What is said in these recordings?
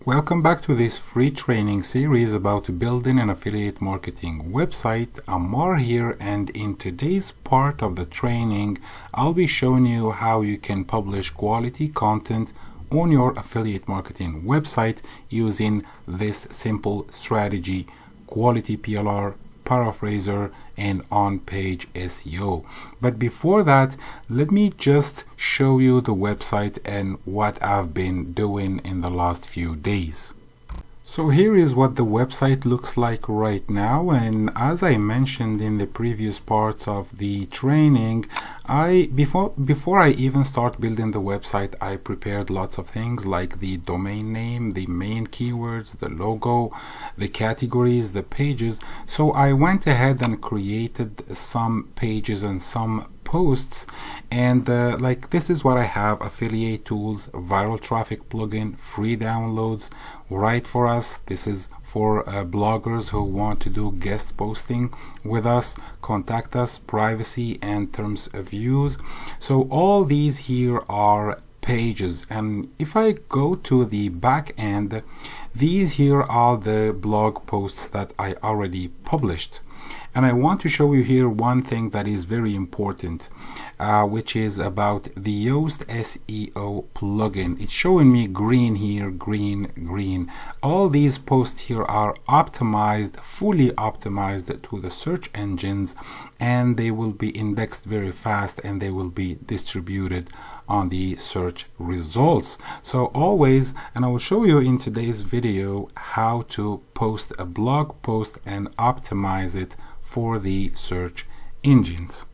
Welcome back to this free training series about building an affiliate marketing website. Ammar here, and in today's part of the training I'll be showing you how you can publish quality content on your affiliate marketing website using this simple strategy: quality PLR, paraphraser, and on-page SEO. But before that, let me just show you the website and what I've been doing in the last few days. So here is what the website looks like right now, and as I mentioned in the previous parts of the training, before I even start building the website, I prepared lots of things like the domain name, the main keywords, the logo, the categories, the pages. So I went ahead and created some pages and some posts, and like this is what I have: affiliate tools, viral traffic plugin, free downloads, write for us. This is for bloggers who want to do guest posting with us, contact us, privacy, and terms of use. So all these here are pages, and if I go to the back end, these here are the blog posts that I already published. And I want to show you here one thing that is very important, which is about the Yoast SEO plugin. It's showing me green here, green, green. All these posts here are optimized, fully optimized to the search engines, and they will be indexed very fast, and they will be distributed on the search results. So always, and I will show you in today's video how to post a blog post and optimize it for the search engines.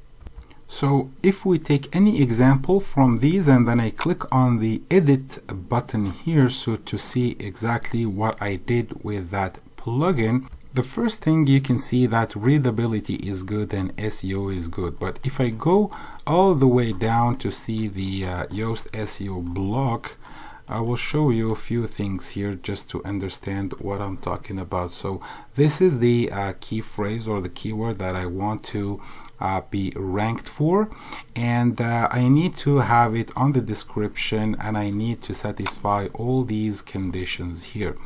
So if we take any example from these, and then I click on the edit button here, so to see exactly what I did with that plugin, the first thing you can see that readability is good and SEO is good. But if I go all the way down to see the Yoast SEO block, I will show you a few things here just to understand what I'm talking about. So this is the key phrase or the keyword that I want to be ranked for, and I need to have it on the description, and I need to satisfy all these conditions here.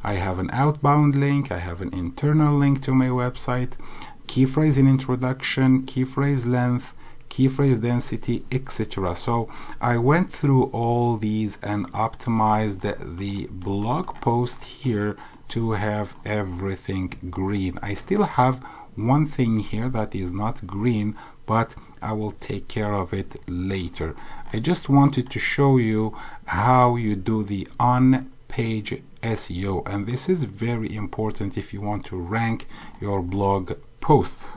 I have an outbound link, I have an internal link to my website, key phrase in introduction, key phrase length, key phrase density, etc. So I went through all these and optimized the blog post here to have everything green. I still have one thing here that is not green, but I will take care of it later. I just wanted to show you how you do the on-page SEO, and this is very important if you want to rank your blog posts.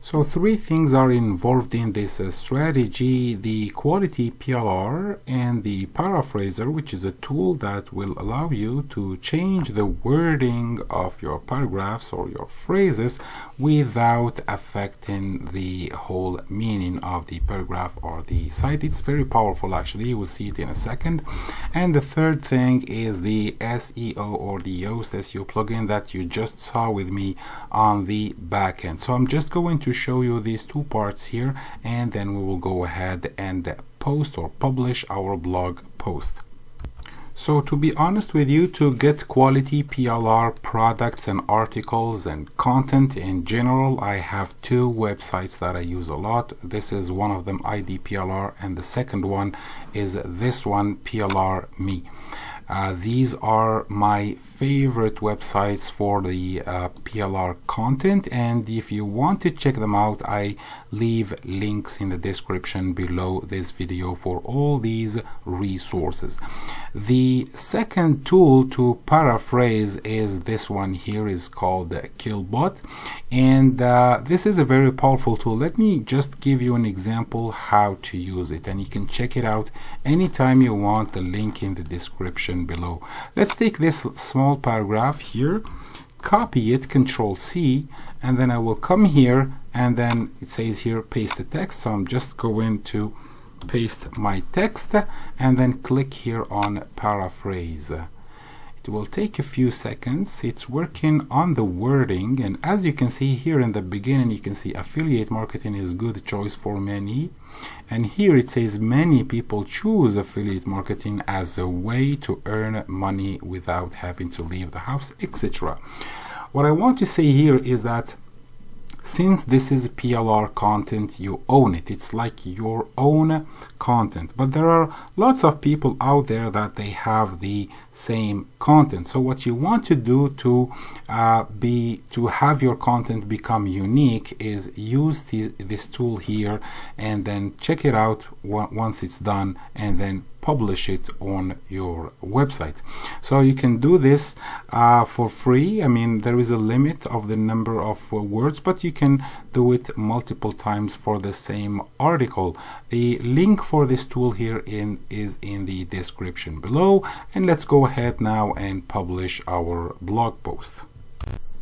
So three things are involved in this strategy: the quality PLR and the paraphraser, which is a tool that will allow you to change the wording of your paragraphs or your phrases without affecting the whole meaning of the paragraph or the site. It's very powerful, actually. You will see it in a second. And the third thing is the SEO or the Yoast SEO plugin that you just saw with me on the back end. So I'm just going to show you these two parts here, and then we will go ahead and post or publish our blog post. So to be honest with you, to get quality PLR products and articles and content in general, I have two websites that I use a lot. This is one of them, ID PLR, and the second one is this one, PLR Me. These are my favorite websites for the PLR content, and if you want to check them out, I leave links in the description below this video for all these resources. The second tool to paraphrase is this one here, is called Killbot, and this is a very powerful tool. Let me just give you an example how to use it, and you can check it out anytime you want. The link in the description below. Let's take this small paragraph here, copy it, Control C, and then I will come here, and then it says here paste the text. So I'm just going to paste my text and then click here on paraphrase. It will take a few seconds. It's working on the wording, and as you can see here in the beginning, you can see affiliate marketing is good choice for many, and here it says many people choose affiliate marketing as a way to earn money without having to leave the house, etc. What I want to say here is that since this is PLR content, you own it. It's like your own content. But there are lots of people out there that they have the same content. So what you want to do to have your content become unique is use this tool here, and then check it out once it's done, and then publish it on your website. So you can do this for free. I mean, there is a limit of the number of words, but you can do it multiple times for the same article. The link for this tool here is in the description below, and let's go ahead now and publish our blog post.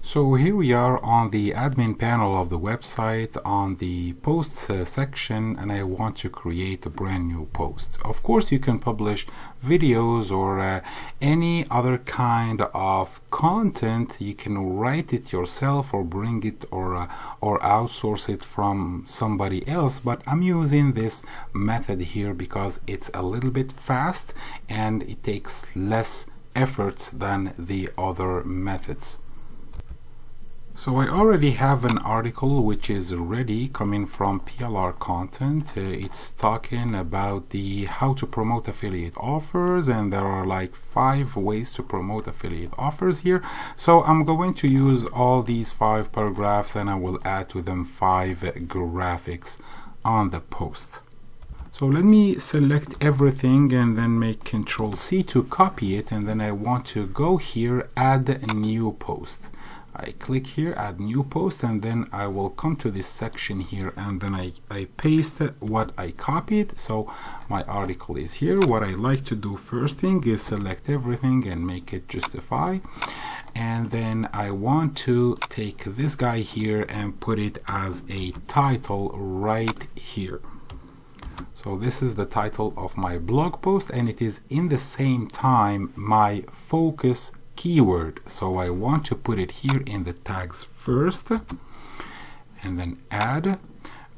So here we are on the admin panel of the website on the posts section, and I want to create a brand new post. Of course, you can publish videos or any other kind of content. You can write it yourself or bring it or outsource it from somebody else, but I'm using this method here because it's a little bit fast and it takes less effort than the other methods. So I already have an article which is ready, coming from PLR Content. It's talking about the how to promote affiliate offers, and there are like 5 ways to promote affiliate offers here. So I'm going to use all these 5 paragraphs, and I will add to them 5 graphics on the post. So let me select everything and then make Ctrl+C to copy it, and then I want to go here, add a new post. I click here, add new post, and then I will come to this section here, and then I paste what I copied. So my article is here. What I like to do first thing is select everything and make it justify, and then I want to take this guy here and put it as a title right here. So this is the title of my blog post, and it is in the same time my focus keyword. So I want to put it here in the tags first, and then add.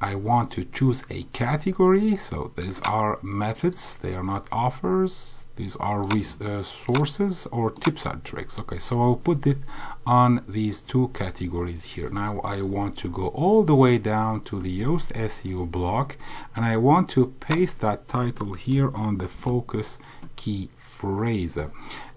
I want to choose a category. So these are methods, they are not offers. These are resources or tips and tricks. Okay, so I'll put it on these 2 categories here. Now I want to go all the way down to the Yoast SEO block, and I want to paste that title here on the focus key phrase.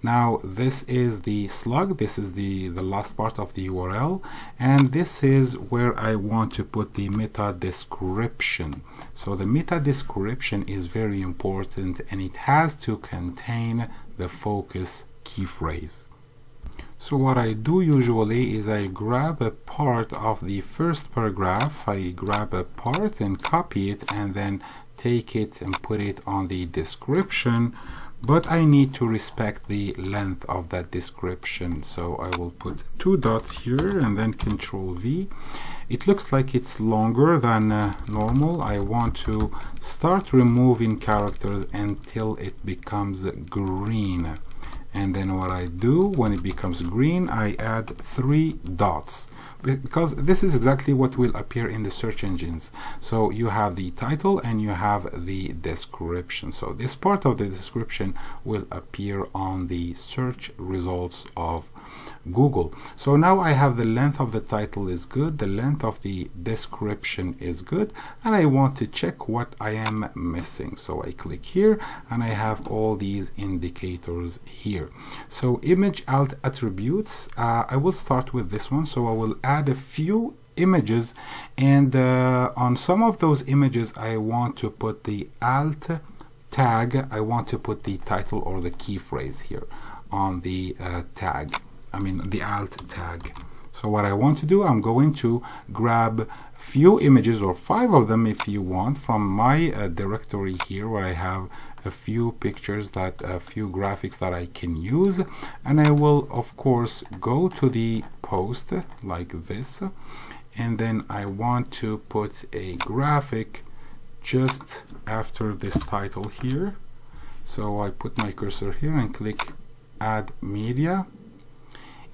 Now this is the slug, this is the last part of the URL, and this is where I want to put the meta description. So the meta description is very important, and it has to contain the focus key phrase. So what I do usually is I grab a part of the first paragraph, I grab a part and copy it, and then take it and put it on the description, but I need to respect the length of that description. So I will put 2 dots here and then Ctrl+V. It looks like it's longer than normal. I want to start removing characters until it becomes green. And then what I do when it becomes green, I add 3 dots, because this is exactly what will appear in the search engines. So you have the title and you have the description. So this part of the description will appear on the search results of Google. So now I have the length of the title is good, the length of the description is good, and I want to check what I am missing. So I click here and I have all these indicators here. So image alt attributes, I will start with this one. So I will add a few images, and on some of those images I want to put the alt tag. I want to put the title or the key phrase here on the tag, I mean the alt tag. So what I want to do, I'm going to grab few images, or 5 of them if you want, from my directory here, where I have a few pictures, that a few graphics that I can use, and I will of course go to the post like this, and then I want to put a graphic just after this title here. So I put my cursor here and click add media,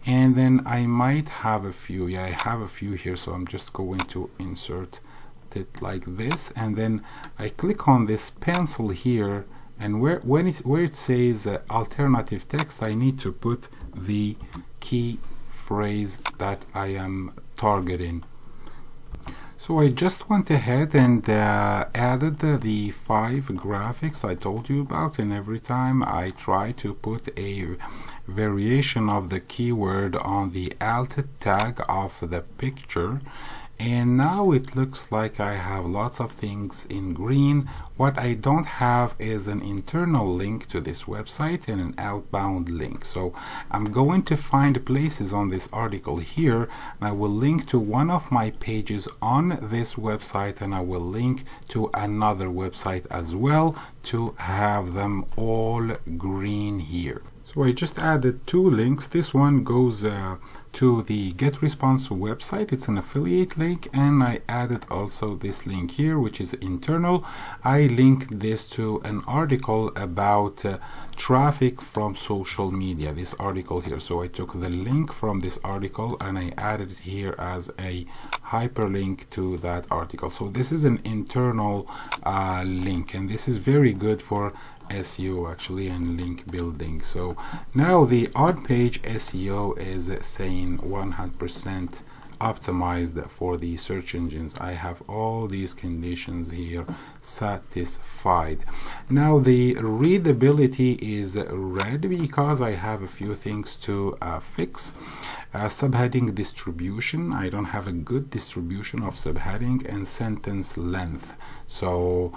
and then I might have a few. Yeah, I have a few here, so I'm just going to insert it like this, and then I click on this pencil here, and where it says alternative text, I need to put the key phrase that I am targeting. So I just went ahead and added the 5 graphics I told you about, and every time I try to put a variation of the keyword on the alt tag of the picture, and now it looks like I have lots of things in green. What I don't have is an internal link to this website and an outbound link. So I'm going to find places on this article here, and I will link to one of my pages on this website, and I will link to another website as well to have them all green here. So I just added 2 links. This one goes to the GetResponse website. It's an affiliate link, and I added also this link here, which is internal. I linked this to an article about traffic from social media, this article here. So I took the link from this article and I added it here as a hyperlink to that article. So this is an internal link, and this is very good for SEO actually and link building. So now the on page SEO is saying 100% optimized for the search engines. I have all these conditions here satisfied. Now the readability is red because I have a few things to fix. Subheading distribution, I don't have a good distribution of subheading, and sentence length. So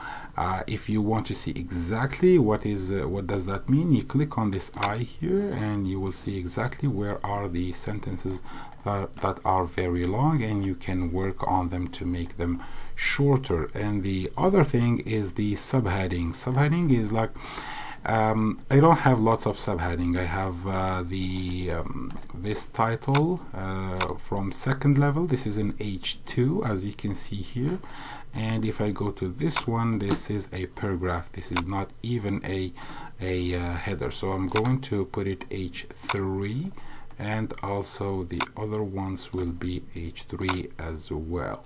if you want to see exactly what does that mean, you click on this eye here and you will see exactly where are the sentences that are very long, and you can work on them to make them shorter. And the other thing is the subheading. Subheading is like I don't have lots of subheading. I have this title from second level. This is an H2, as you can see here. And if I go to this one, this is a paragraph. This is not even a header. So I'm going to put it H3, and also the other ones will be H3 as well.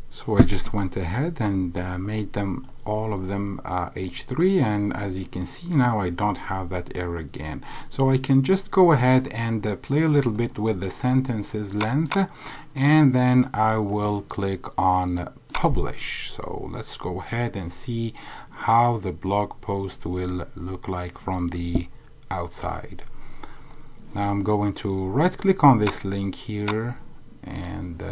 So I just went ahead and made them all of them H3, and as you can see now I don't have that error again. So I can just go ahead and play a little bit with the sentences length, and then I will click on publish. So let's go ahead and see how the blog post will look like from the outside. Now I'm going to right click on this link here and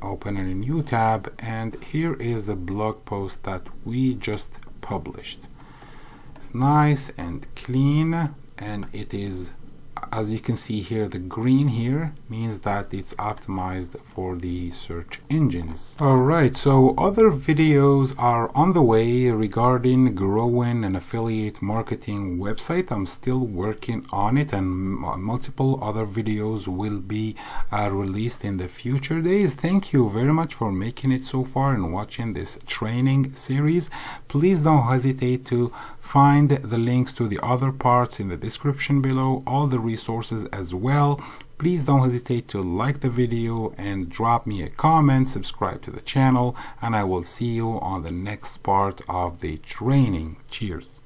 open a new tab, and here is the blog post that we just published. It's nice and clean, and it is, as you can see here, the green here means that it's optimized for the search engines. Alright, so other videos are on the way regarding growing an affiliate marketing website. I'm still working on it, and multiple other videos will be released in the future days. Thank you very much for making it so far and watching this training series. Please don't hesitate to find the links to the other parts in the description below, all the resources as well. Please don't hesitate to like the video and drop me a comment, subscribe to the channel, and I will see you on the next part of the training. Cheers.